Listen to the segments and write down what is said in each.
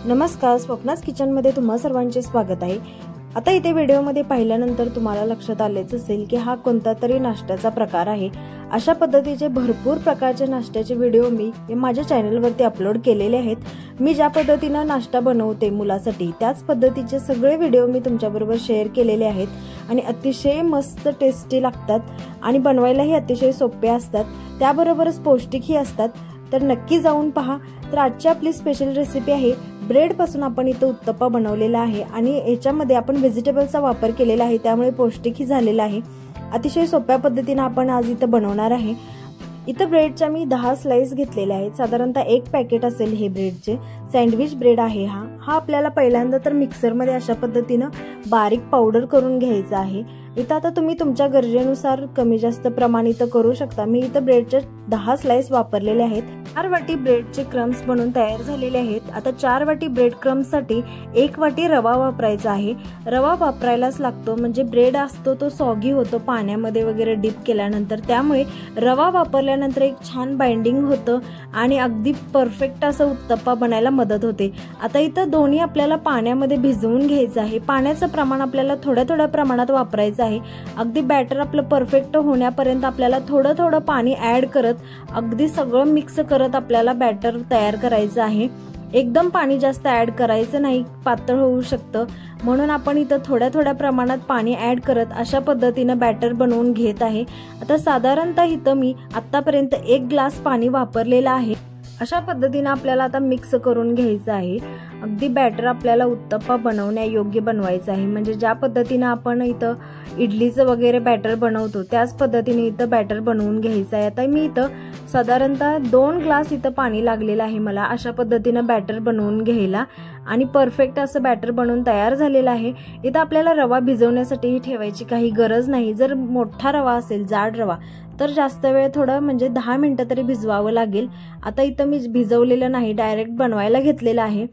नमस्कार, स्वप्नास किचनमध्ये तुम्हा सर्वांचे स्वागत आहे। आता इथे व्हिडिओमध्ये पाहिल्यानंतर तुम्हाला लक्षात आलेच असेल की हा कोणता तरी नाश्त्याचा प्रकार आहे। अशा पद्धतीचे भरपूर प्रकारचे नाश्त्याचे व्हिडिओ मी माझ्या चॅनलवरती अपलोड केलेले आहेत। मी ज्या पद्धतीने नाश्ता बनवते मुलासाठी त्याच पद्धतीचे सगळे व्हिडिओ मी तुमच्याबरोबर शेअर केलेले आहेत आणि अतिशय मस्त टेस्टी लागतात आणि बनवायलाही अतिशय सोपे असतात, त्याबरोबरच पौष्टिकही असतात। तर नक्की जाऊन पहा। तर आजची आपली स्पेशल रेसिपी आहे ब्रेड पासून आपण इथे उत्तप्पा बनवलेला आहे आणि याच्यामध्ये आपण व्हेजिटेबलचा वापर केलेला आहे, त्यामुळे पौष्टिकही झालेला आहे। अतिशय सोप्या पद्धतीने आपण आज इथे बनवणार आहे। इथे ब्रेडच्या मी 10 स्लाइस घेतलेल्या आहेत, साधारणतः एक पॅकेट असेल हे ब्रेडचे। सँडविच ब्रेड आहे हा आपल्याला पहिल्यांदा तर मिक्सर मध्ये अशा पद्धतीने बारीक पावडर करून घ्यायचा आहे। इथे आता तुम्ही तुमच्या गरजेनुसार कमी जास्त प्रमाणित करू शकता। मी इथे ब्रेडचे 10 स्लाइस वापरलेले आहेत। 4 वाटी ब्रेडचे क्रम्स बनवून तयार झालेले आहेत। आता 4 वाटी ब्रेड क्रम्स साठी 1 वाटी रवा वापरायचा आहे। रवा वापरायलाच लागतो, म्हणजे ब्रेड असतो तो सॉगी होतो पाण्यामध्ये वगैरे डिप केल्यानंतर, त्यामुळे रवा वापरल्यानंतर एक छान बाइंडिंग होतं आणि अगदी परफेक्ट असं उत्तप्पा बनायला मदत होते। आता इथं दोन्ही आपल्याला पाण्यामध्ये भिजवून घ्यायचं आहे। पाण्याचं प्रमाण आपल्याला थोड्या प्रमाणात वापरायचं आहे। अगदी बॅटर आपलं परफेक्ट होण्यापर्यंत आपल्याला थोडं पाणी ऍड करत अगदी सगळं मिक्स करत आपल्याला बॅटर तयार करायचं आहे। एकदम पाणी जास्त ऍड करायचं नाही, पातळ होऊ शकतं, म्हणून आपण इथं थोड्या प्रमाणात पाणी ऍड करत अशा पद्धतीने बॅटर बनवून घेत आहे। आता साधारणतः इथं मी आतापर्यंत 1 ग्लास पाणी वापरलेलं आहे। अशा पद्धतीने आपल्याला आता मिक्स करून घ्यायचं आहे। अगदी बॅटर आपल्याला उत्तप्पा बनवण्यायोग्य बनवायचं आहे, म्हणजे ज्या पद्धतीने आपण इथं इडलीचं वगैरे बॅटर बनवतो त्याच पद्धतीने इथं बॅटर बनवून घ्यायचं आहे। आता मी इथं साधारणतः 2 ग्लास इथं पाणी लागलेलं आहे मला अशा पद्धतीने बॅटर बनवून घ्यायला आणि परफेक्ट असं बॅटर बनवून तयार झालेलं आहे। इथं आपल्याला रवा भिजवण्यासाठी ठेवायची काही गरज नाही। जर मोठा रवा असेल, जाड रवा, तर जास्त वेळ थोडं म्हणजे 10 मिनिटं तरी भिजवावं लागेल। आता इथं मी भिजवलेलं नाही, डायरेक्ट बनवायला घेतलेलं आहे।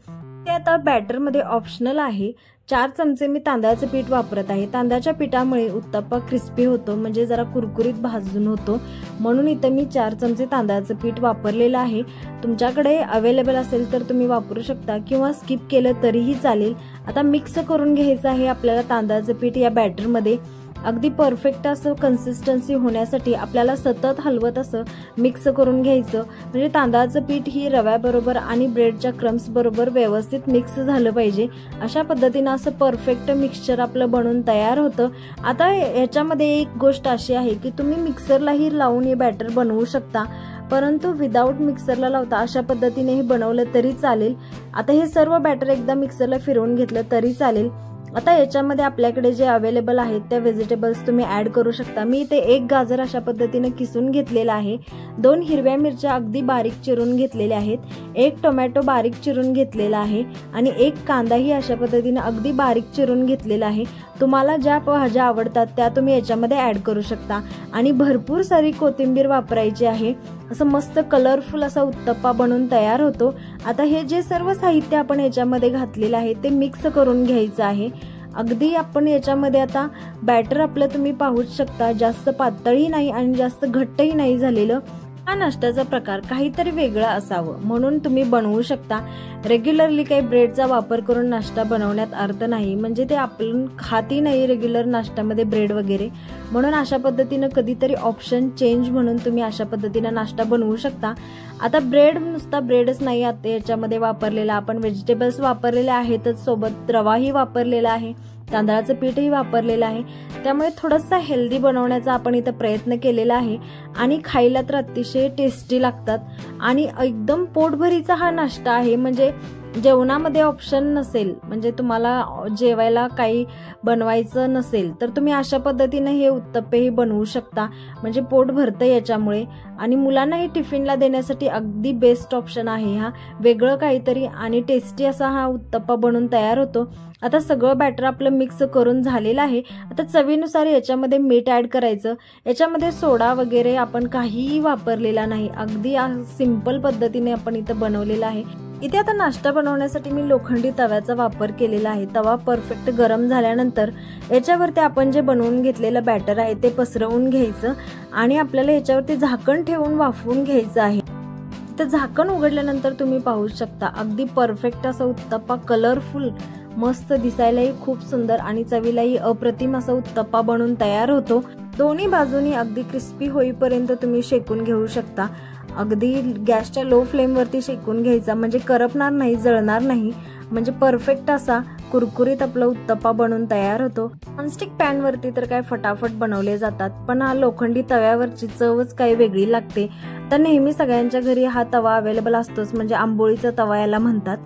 ते आता बॅटर मध्ये ऑप्शनल आहे। 4 चमचे मी तांदळाचं पीठ वापरत आहे। तांदळाच्या पिठामुळे उत्तप्पा क्रिस्पी होतो, म्हणजे जरा कुरकुरीत भाजून होतो, म्हणून इथं मी 4 चमचे तांदळाचं पीठ वापरलेलं आहे। तुमच्याकडे अवेलेबल असेल तर तुम्ही वापरू शकता किंवा स्किप केलं तरीही चालेल। आता मिक्स करून घ्यायचं आहे आपल्याला तांदळाचं पीठ या बॅटर मध्ये। अगदी परफेक्ट असं कन्सिस्टन्सी होण्यासाठी आपल्याला सतत हलवत असं मिक्स करून घ्यायचं, म्हणजे तांदळाचं पीठ ही रव्याबरोबर आणि ब्रेडच्या क्रम्स बरोबर व्यवस्थित मिक्स झालं पाहिजे। अशा पद्धतीने असं परफेक्ट मिक्सचर आपलं बनवून तयार होतं। आता याच्यामध्ये एक गोष्ट अशी आहे की तुम्ही मिक्सरलाही लावून हे बॅटर बनवू शकता, परंतु विदाउट मिक्सरला लावता अशा पद्धतीने हे बनवलं तरी चालेल। आता हे सर्व बॅटर एकदा मिक्सरला फिरवून घेतलं तरी चालेल। आता याच्यामध्ये आपल्याकडे जे अवेलेबल आहेत त्या व्हेजिटेबल्स तुम्ही ऍड करू शकता। मी इथे 1 गाजर अशा पद्धतीने किसून घेतलेला आहे, 2 हिरव्या मिरच्या अगदी बारीक चिरून घेतलेल्या आहेत, 1 टोमॅटो बारीक चिरून घेतलेला आहे आणि 1 कांदाही अशा पद्धतीने अगदी बारीक चिरून घेतलेला आहे। तुम्हाला ज्या भाज्या आवडतात त्या तुम्ही याच्यामध्ये ऍड करू शकता आणि भरपूर सारी कोथिंबीर वापरायची आहे। असं मस्त कलरफुल असा उत्तप्पा बनवून तयार होतो। आता हे जे सर्व साहित्य आपण याच्यामध्ये घातलेलं आहे ते मिक्स करून घ्यायचं आहे। अगदी आपण याच्यामध्ये आता बॅटर आपलं तुम्ही पाहूच शकता, जास्त पातळही नाही आणि जास्त घट्टही नाही झालेलं। हा नाश्त्याचा प्रकार काहीतरी वेगळा असावं म्हणून तुम्ही बनवू शकता। रेग्युलरली काही ब्रेडचा वापर करून नाश्ता बनवण्यात अर्थ नाही, म्हणजे ते आपण खातही नाही रेग्युलर नाश्त्यामध्ये ब्रेड वगैरे, म्हणून अशा पद्धतीने कधीतरी ऑप्शन चेंज म्हणून तुम्ही अशा पद्धतीने नाश्ता बनवू शकता। आता ब्रेड नुसता ब्रेडच नाही, आता याच्यामध्ये वापरलेला आपण व्हेजिटेबल्स वापरलेले आहेतच, सोबत रवाही वापरलेला आहे, तांदळाचं पीठही वापरलेलं आहे, त्यामुळे थोडासा हेल्दी बनवण्याचा आपण इथं प्रयत्न केलेला आहे आणि खायला तर अतिशय टेस्टी लागतात आणि एकदम पोटभरीचा हा नाश्ता आहे। म्हणजे जेवणामध्ये ऑप्शन नसेल, म्हणजे तुम्हाला जेवायला काही बनवायचं नसेल तर तुम्ही अशा पद्धतीने हे उत्तप्पेही बनवू शकता, म्हणजे पोट भरतं याच्यामुळे आणि मुलांनाही टिफिनला देण्यासाठी अगदी बेस्ट ऑप्शन आहे हा। वेगळं काहीतरी आणि टेस्टी असा हा उत्तप्पा बनून तयार होतो। आता सगळं बॅटर आपलं मिक्स करून झालेलं आहे। आता चवीनुसार याच्यामध्ये मीठ ऍड करायचं। याच्यामध्ये सोडा वगैरे आपण काहीही वापरलेला नाही, अगदी सिंपल पद्धतीने आपण इथं बनवलेलं आहे। इथे आता नाश्ता बनवण्यासाठी मी लोखंडी तव्याचा वापर केलेला आहे। तवा परफेक्ट गरम झाल्यानंतर याच्यावरती आपण जे बनवून घेतलेलं बॅटर आहे ते पसरवून घ्यायचं आणि आपल्याला याच्यावरती झाकण ठेवून वाफवून घ्यायचं आहे। तर झाकण उघडल्यानंतर तुम्ही पाहू शकता अगदी परफेक्ट असा उत्तप्पा, कलरफुल, मस्त, दिसायलाही खूप सुंदर आणि चवीलाही अप्रतिम असा उत्तप्पा बनून तयार होतो। दोन्ही बाजूनी अगदी क्रिस्पी होईपर्यंत तुम्ही शेकून घेऊ शकता। अगदी गॅसच्या लो फ्लेम वरती शेकून घ्यायचा, म्हणजे करपणार नाही, जळणार नाही, म्हणजे परफेक्ट असा कुरकुरीत आपला उत्तप्पा बनून तयार होतो। नॉनस्टिक पॅन वरती तर काय फटाफट बनवले जातात, पण हा लोखंडी तव्यावरची चवच काही वेगळी लागते। तर नेहमी सगळ्यांच्या घरी हा तवा अवेलेबल असतोच, म्हणजे आंबोळीचा तवा याला म्हणतात।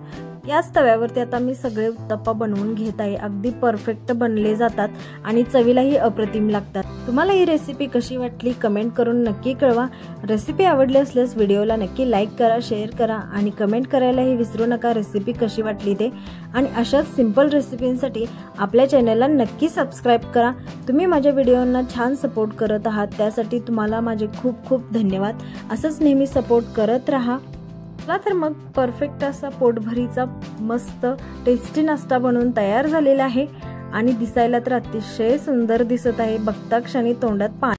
याच तव्यावरती आता मी सगळे उत्तप्पा बनवून घेत आहे। अगदी परफेक्ट बनले जातात आणि चवीलाही अप्रतिम लागतात। तुम्हाला ही रेसिपी कशी वाटली कमेंट करून नक्की कळवा। रेसिपी आवडली असल्यास व्हिडिओला नक्की लाईक करा, शेअर करा आणि कमेंट करायलाही विसरू नका रेसिपी कशी वाटली ते। आणि अशाच सिंपल रेसिपींसाठी आपल्या चॅनलला नक्की सबस्क्राईब करा। तुम्ही माझ्या व्हिडिओंना छान सपोर्ट करत आहात, त्यासाठी तुम्हाला माझे खूप खूप धन्यवाद। असंच नेहमी सपोर्ट करत राहा। चला तर मग परफेक्ट असा पोटभरीचा मस्त टेस्टी नाश्ता बनवून तयार झालेला आहे आणि दिसायला तर अतिशय सुंदर दिसत आहे। बघता क्षणी तोंडात पाणी